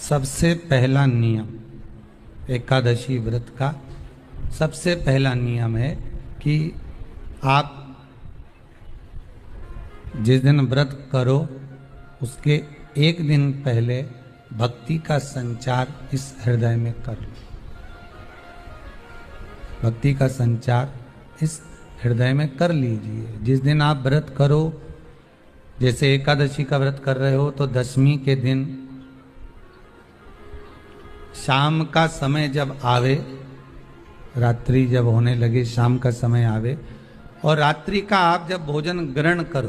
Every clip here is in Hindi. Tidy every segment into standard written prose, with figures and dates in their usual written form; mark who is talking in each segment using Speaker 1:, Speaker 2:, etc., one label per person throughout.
Speaker 1: सबसे पहला नियम एकादशी व्रत का सबसे पहला नियम है कि आप जिस दिन व्रत करो उसके एक दिन पहले भक्ति का संचार इस हृदय में कर लो। भक्ति का संचार इस हृदय में कर लीजिए। जिस दिन आप व्रत करो, जैसे एकादशी का व्रत कर रहे हो तो दशमी के दिन शाम का समय जब आवे, रात्रि जब होने लगे, शाम का समय आवे और रात्रि का आप जब भोजन ग्रहण करो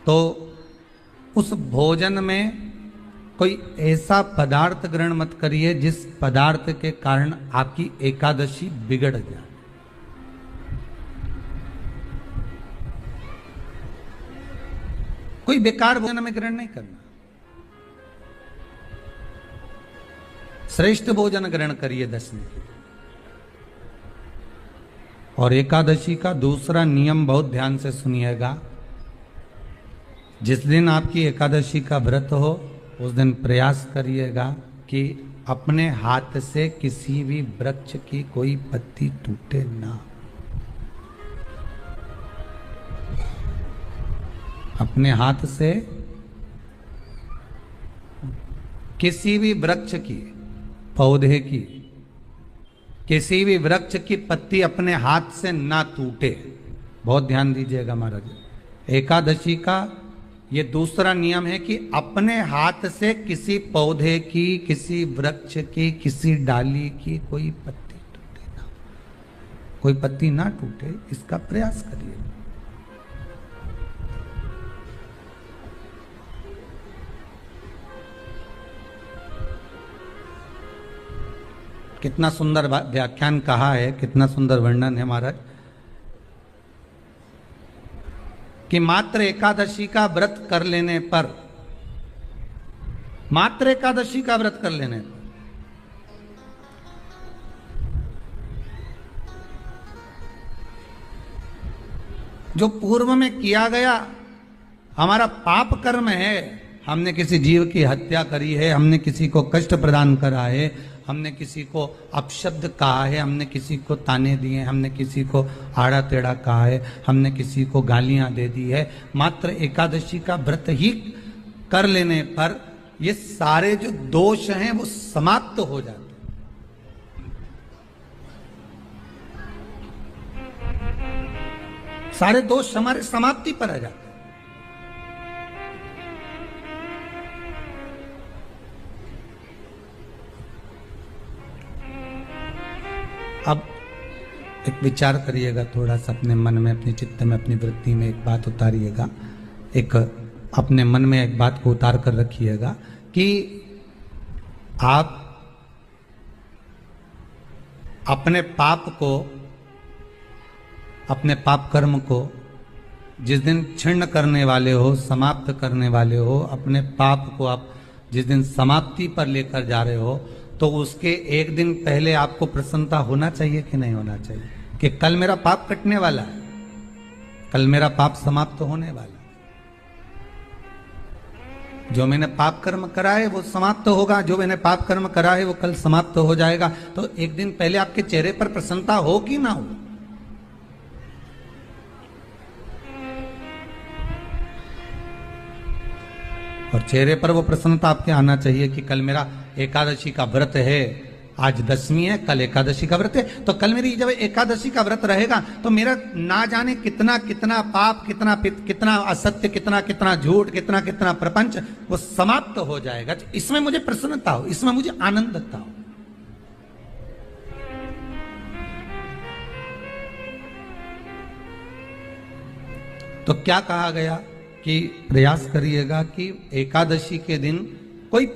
Speaker 1: तो उस भोजन में कोई ऐसा पदार्थ ग्रहण मत करिए जिस पदार्थ के कारण आपकी एकादशी बिगड़ जाए। कोई बेकार भोजन में ग्रहण नहीं करना, श्रेष्ठ भोजन ग्रहण करिए दशमी के। और एकादशी का दूसरा नियम बहुत ध्यान से सुनिएगा। जिस दिन आपकी एकादशी का व्रत हो उस दिन प्रयास करिएगा कि अपने हाथ से किसी भी वृक्ष की कोई पत्ती टूटे ना। अपने हाथ से किसी भी वृक्ष की, पौधे की, किसी भी वृक्ष की पत्ती अपने हाथ से ना टूटे। बहुत ध्यान दीजिएगा महाराज। एकादशी का ये दूसरा नियम है कि अपने हाथ से किसी पौधे की, किसी वृक्ष की, किसी डाली की कोई पत्ती टूटे ना, कोई पत्ती ना टूटे, इसका प्रयास करिए। कितना सुंदर व्याख्यान कहा है, कितना सुंदर वर्णन है महाराज कि मात्र एकादशी का व्रत कर लेने पर, मात्र एकादशी का व्रत कर लेने पर जो पूर्व में किया गया हमारा पाप कर्म है, हमने किसी जीव की हत्या करी है, हमने किसी को कष्ट प्रदान करा है, हमने किसी को अपशब्द कहा है, हमने किसी को ताने दिए, हमने किसी को आड़ा टेढ़ा कहा है, हमने किसी को गालियां दे दी है, मात्र एकादशी का व्रत ही कर लेने पर ये सारे जो दोष हैं वो समाप्त हो जाते हैं। सारे दोष हमारे समाप्ति पर आ जाते हैं। अब एक विचार करिएगा थोड़ा सा अपने मन में, अपने चित्त में, अपनी वृत्ति में एक बात उतारिएगा। एक अपने मन में एक बात को उतार कर रखिएगा कि आप अपने पाप को, अपने पाप कर्म को जिस दिन क्षीण करने वाले हो, समाप्त करने वाले हो, अपने पाप को आप जिस दिन समाप्ति पर लेकर जा रहे हो तो उसके एक दिन पहले आपको प्रसन्नता होना चाहिए कि नहीं होना चाहिए कि कल मेरा पाप कटने वाला है, कल मेरा पाप समाप्त होने वाला है। जो मैंने पाप कर्म करा है वो समाप्त होगा, जो मैंने पाप कर्म करा है वो कल समाप्त हो जाएगा। तो एक दिन पहले आपके चेहरे पर प्रसन्नता हो कि ना हो? और चेहरे पर वो प्रसन्नता आपके आना चाहिए कि कल मेरा एकादशी का व्रत है, आज दशमी है, कल एकादशी का व्रत है, तो कल मेरी जब एकादशी का व्रत रहेगा तो मेरा ना जाने कितना कितना पाप, कितना असत्य, कितना झूठ, कितना प्रपंच वो समाप्त हो जाएगा। इसमें मुझे प्रसन्नता हो, इसमें मुझे आनंदता हो। तो क्या कहा गया कि प्रयास करिएगा कि एकादशी के दिन कोई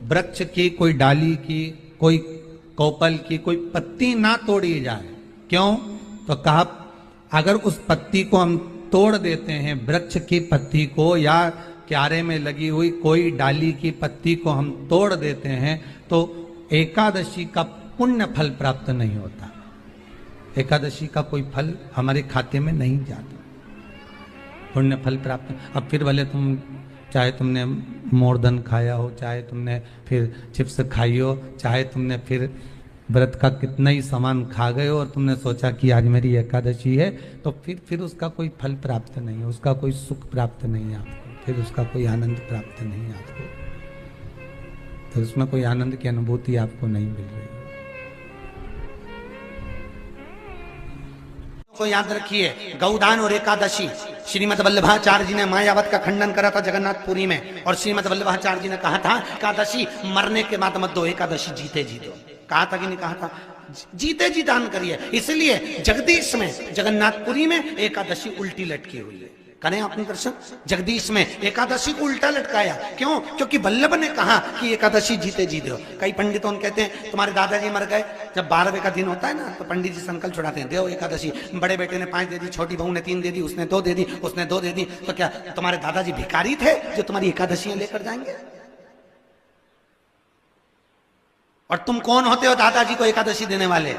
Speaker 1: वृक्ष की, कोई डाली की, कोई कोपल की कोई पत्ती ना तोड़ी जाए। क्यों? तो कहा अगर उस पत्ती को हम तोड़ देते हैं, वृक्ष की पत्ती को या क्यारे में लगी हुई कोई डाली की पत्ती को हम तोड़ देते हैं तो एकादशी का पुण्य फल प्राप्त नहीं होता, एकादशी का कोई फल हमारे खाते में नहीं जाता, पुण्य फल प्राप्त। अब फिर भले तुम चाहे तुमने मोरधन खाया हो, चाहे तुमने फिर चिप्स खाई हो, चाहे तुमने फिर व्रत का कितना ही सामान खा गए हो और तुमने सोचा कि आज मेरी एकादशी है, तो फिर उसका कोई फल प्राप्त नहीं है, उसका कोई सुख प्राप्त नहीं है आपको, फिर उसका कोई आनंद प्राप्त नहीं है आपको, तो उसमें कोई आनंद की अनुभूति आपको नहीं मिल रही।
Speaker 2: तो याद रखिए, गौदान और एकादशी, श्रीमद वल्लभाचार्य जी ने मायावत का खंडन करा था जगन्नाथपुरी में, और श्रीमद वल्लभाचार्य जी ने कहा था एकादशी मरने के बाद मत दो, एकादशी जीते जी दो। कहा था कि नहीं कहा था? जीते जी दान करिए। इसलिए जगदीश में, जगन्नाथपुरी में एकादशी उल्टी लटकी हुई है। करें आपने दर्शन? जगदीश में एकादशी को उल्टा लटकाया, क्यों? क्योंकि वल्लभ ने कहा कि एकादशी जीते जी दो। कई पंडितों कहते हैं तुम्हारे दादाजी मर गए, जब 12वें का दिन होता है ना, तो पंडित जी संकल्प छुड़ाते हैं, दो एकादशी। बड़े बेटे ने 5 दे दी, छोटी बहू ने 3 दे दी, उसने 2 दे दी, उसने 2 दे दी, तो क्या तुम्हारे दादाजी भिखारी थे जो तुम्हारी एकादशियां लेकर जाएंगे? और तुम कौन होते हो दादाजी को एकादशी देने वाले?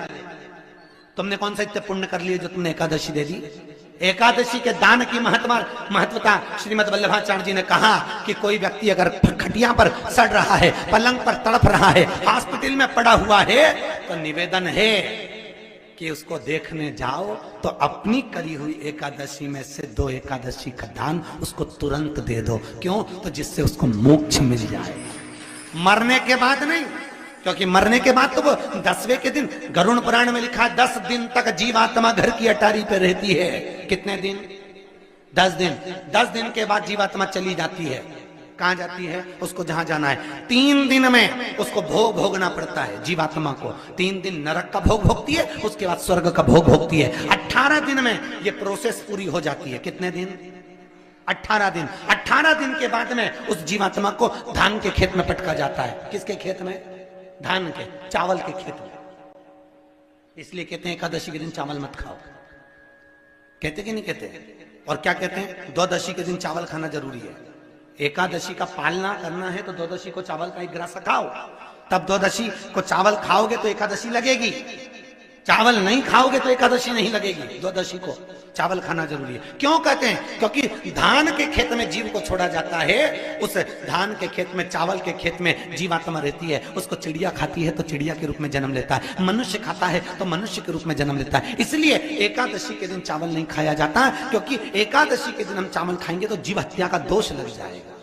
Speaker 2: तुमने कौन सा इतने पुण्य कर लिए जो तुमने एकादशी दे दी? एकादशी के दान की महत्वता श्रीमद वल्लभाचार्य जी ने कहा कि कोई व्यक्ति अगर खटिया पर सड़ रहा है, पलंग पर तड़प रहा है, हॉस्पिटल में पड़ा हुआ है, तो निवेदन है कि उसको देखने जाओ तो अपनी करी हुई एकादशी में से 2 एकादशी का दान उसको तुरंत दे दो। क्यों? तो जिससे उसको मोक्ष मिल जाए, मरने के बाद नहीं। क्योंकि मरने के बाद तो वो 10वें के दिन, गरुड़ पुराण में लिखा है 10 दिन तक जीवात्मा घर की अटारी पे रहती है। कितने दिन? 10 दिन। 10 दिन के बाद जीवात्मा चली जाती है। कहां जाती है? उसको जहां जाना है। 3 दिन में उसको भोग भोगना पड़ता है जीवात्मा को। 3 दिन नरक का भोग भोगती है, उसके बाद स्वर्ग का भोग भोगती है। 18 दिन में ये प्रोसेस पूरी हो जाती है। कितने दिन? 18 दिन। 18 दिन के बाद में उस जीवात्मा को धान के खेत में पटका जाता है। किसके खेत में? धान के, चावल के खेत में। इसलिए कहते हैं एकादशी के दिन चावल मत खाओ। कहते कि नहीं कहते? और क्या कहते हैं? द्वादशी के दिन चावल खाना जरूरी है। एकादशी का पालना करना है तो द्वादशी को चावल का 1 गिलास खाओ, तब द्वादशी को चावल खाओगे तो एकादशी लगेगी। चावल नहीं खाओगे तो एकादशी नहीं लगेगी। द्वादशी को चावल खाना जरूरी है। क्यों कहते हैं? क्योंकि धान के खेत में जीव को छोड़ा जाता है, उस धान के खेत में, चावल के खेत में जीवात्मा रहती है। उसको चिड़िया खाती है तो चिड़िया के रूप में जन्म लेता है, मनुष्य खाता है तो मनुष्य के रूप में जन्म लेता है। इसलिए एकादशी के दिन चावल नहीं खाया जाता, क्योंकि एकादशी के दिन हम चावल खाएंगे तो जीव हत्या का दोष लग जाएगा।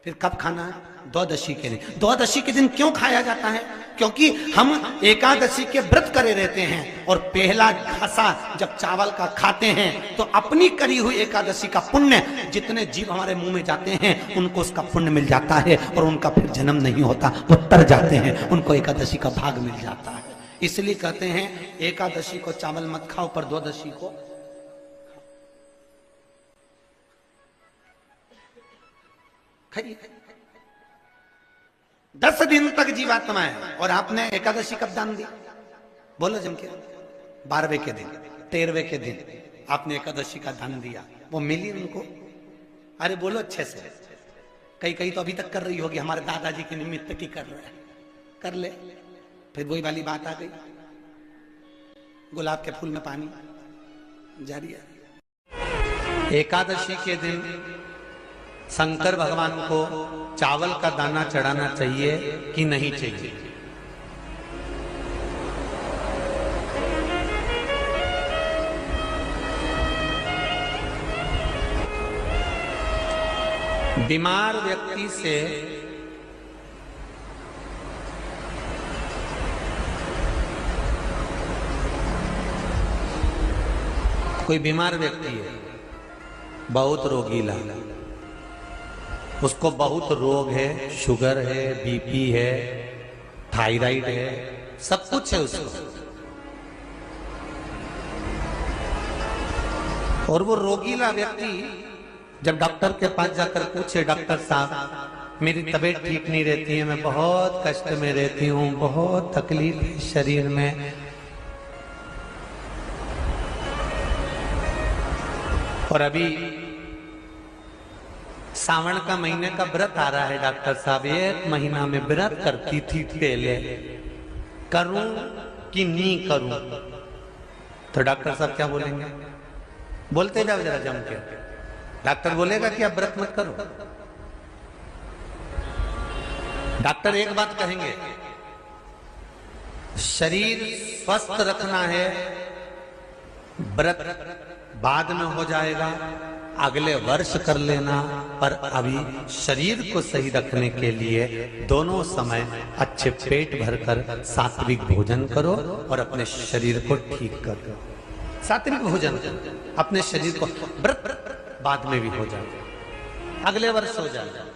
Speaker 2: फिर कब खाना है? द्वादशी के दिन। द्वादशी के दिन क्यों खाया जाता है? क्योंकि हम एकादशी के व्रत करे रहते हैं, और पहला घासा जब चावल का खाते हैं तो अपनी करी हुई एकादशी का पुण्य, जितने जीव हमारे मुंह में जाते हैं उनको उसका पुण्य मिल जाता है, और उनका फिर जन्म नहीं होता, वो तर जाते हैं, उनको एकादशी का भाग मिल जाता है। इसलिए कहते हैं एकादशी को चावल मत खाओ, पर द्वादशी को खाइए। 10 दिन तक जीवात्मा है, और आपने एकादशी कब दान दी? बोलो जम के। 12वें के दिन, 13वें के दिन आपने एकादशी का दान दिया, वो मिली उनको? अरे बोलो अच्छे से। कई तो अभी तक कर रही होगी, हमारे दादाजी के निमित्त की कर रहे हैं, कर ले। फिर वही वाली बात आ गई, गुलाब के फूल में पानी जारी है। एकादशी के दिन शंकर भगवान को चावल का दाना चढ़ाना चाहिए कि नहीं चाहिए? बीमार व्यक्ति से कोई बीमार व्यक्ति है, बहुत रोगीला, उसको बहुत रोग है, शुगर है, बीपी है, थायराइड है, सब कुछ है उसको, और वो रोगीला व्यक्ति जब डॉक्टर के पास जाकर पूछे, डॉक्टर साहब मेरी तबीयत ठीक नहीं रहती है, मैं बहुत कष्ट में रहती हूँ, बहुत तकलीफ है शरीर में, और अभी सावन का महीने का व्रत आ रहा है डॉक्टर साहब, 1 महीना में व्रत करती थी पहले, करूं कि नहीं करूं? तो डॉक्टर साहब क्या बोलेंगे? बोलते जाओ जरा जम के। डॉक्टर बोलेगा कि आप व्रत मत करो,
Speaker 1: डॉक्टर एक बात कहेंगे, शरीर स्वस्थ रखना है, व्रत बाद में हो जाएगा, अगले वर्ष कर लेना, पर अभी शरीर को सही रखने के लिए दोनों समय अच्छे पेट भरकर सात्विक भोजन करो और अपने शरीर को ठीक करो। सात्विक भोजन अपने शरीर को, व्रत बाद में भी हो जाए, अगले वर्ष हो जाए।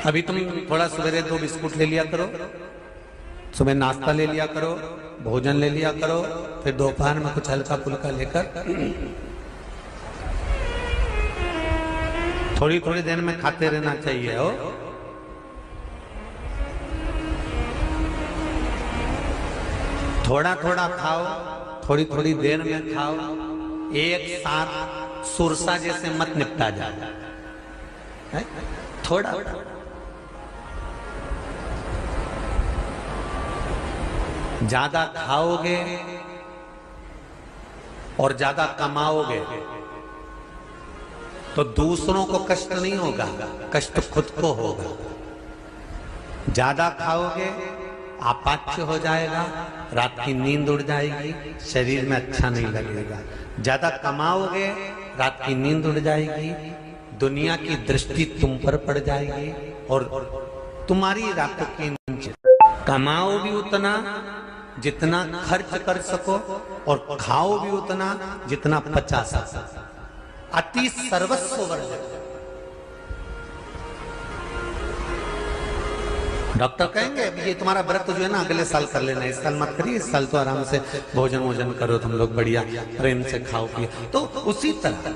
Speaker 1: अभी तुम थोड़ा सवेरे 2 बिस्कुट ले लिया करो, सुबह नाश्ता ले लिया करो, भोजन ले लिया करो, फिर दोपहर में कुछ हल्का फुल्का लेकर थोड़ी थोड़ी देर में खाते रहना चाहिए। हो थोड़ा थोड़ा खाओ, थोड़ी थोड़ी देर में खाओ, एक साथ सुरसा जैसे मत निपटा जाए, थोड़ा ज्यादा खाओगे और ज्यादा कमाओगे तो दूसरों को कष्ट नहीं होगा, कष्ट खुद को होगा। ज्यादा खाओगे अपाच्य हो जाएगा, रात की नींद उड़ जाएगी, शरीर में अच्छा नहीं लगेगा। ज्यादा कमाओगे, रात की नींद उड़ जाएगी, दुनिया की दृष्टि तुम पर पड़ जाएगी और तुम्हारी रातों की नींद। कमाओ भी उतना जितना खर्च कर सको और खाओ भी उतना जितना पचा सको। अति सर्वस्व वर्जक। डॉक्टर कहेंगे ये तुम्हारा व्रत जो है ना अगले साल कर लेना, इस साल मत करिए, इस साल तो आराम से भोजन वोजन करो तुम लोग, बढ़िया प्रेम से खाओ पियो। तो उसी तरह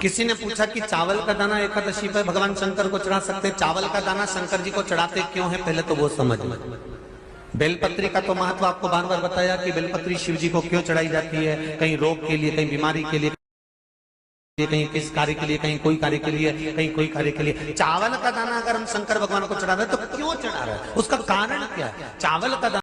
Speaker 1: किसी ने पूछा कि चावल का दाना एकादशी पर भगवान शंकर को चढ़ा सकते, चावल का दाना शंकर जी को चढ़ाते क्यों है, पहले तो वो समझ लो। बेलपत्री का तो महत्व आपको बार बार बताया कि बेलपत्री शिव जी को क्यों चढ़ाई जाती है, कहीं रोग के लिए, कहीं बीमारी के लिए, कहीं किस कार्य के लिए, कहीं कोई कार्य के लिए, कहीं कोई कार्य के लिए। चावल का दाना अगर हम शंकर भगवान को चढ़ा रहे हैं तो क्यों चढ़ा रहे हैं, उसका कारण क्या है। चावल का दाना